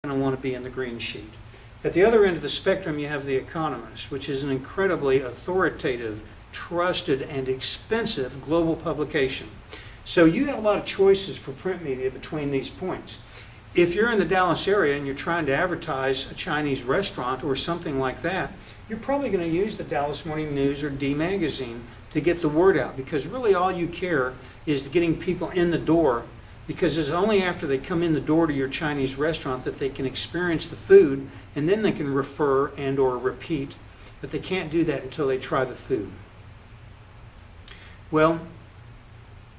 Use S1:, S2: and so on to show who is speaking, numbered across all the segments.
S1: going to want to be in the green sheet. At the other end of the spectrum, you have The Economist, which is an incredibly authoritative, trusted, and expensive global publication. So you have a lot of choices for print media between these points. If you're in the Dallas area and you're trying to advertise a Chinese restaurant or something like that, you're probably going to use the Dallas Morning News or D Magazine to get the word out, because really all you care is getting people in the door, because it's only after they come in the door to your Chinese restaurant that they can experience the food, and then they can refer and or repeat, but they can't do that until they try the food. Well,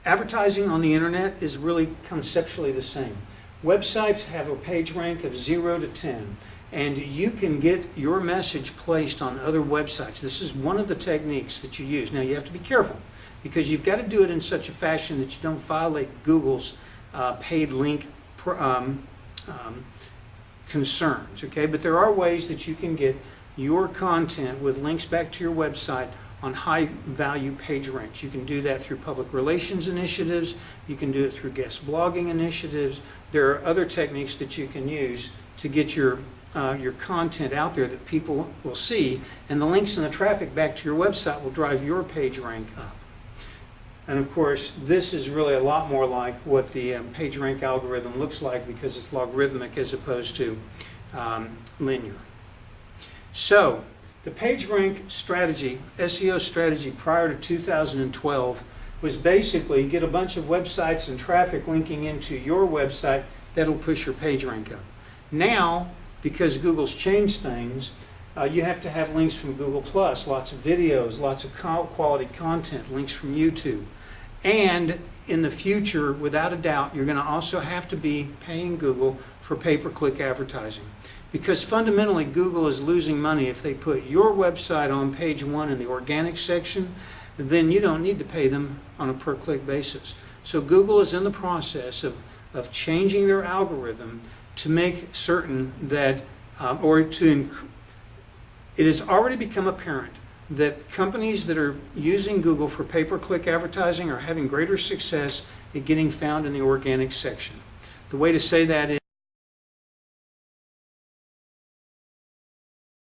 S1: advertising on the internet is really conceptually the same. Websites have a page rank of 0 to 10, and you can get your message placed on other websites. This is one of the techniques that you use. Now you have to be careful, because you've got to do it in such a fashion that you don't violate Google's paid link concerns, okay? But there are ways that you can get your content with links back to your website on high value page ranks. You can do that through public relations initiatives. You can do it through guest blogging initiatives. There are other techniques that you can use to get your content out there that people will see, and the links and the traffic back to your website will drive your page rank up. And of course, this is really a lot more like what the PageRank algorithm looks like, because it's logarithmic as opposed to linear. So, the PageRank strategy, SEO strategy prior to 2012, was basically get a bunch of websites and traffic linking into your website that'll push your PageRank up. Now, because Google's changed things, you have to have links from Google+, lots of videos, lots of quality content, links from YouTube. And in the future, without a doubt, you're going to also have to be paying Google for pay-per-click advertising. Because fundamentally, Google is losing money. If they put your website on page 1 in the organic section, then you don't need to pay them on a per-click basis. So Google is in the process of changing their algorithm to make certain that, it has already become apparent that companies that are using Google for pay-per-click advertising are having greater success at getting found in the organic section. The way to say that is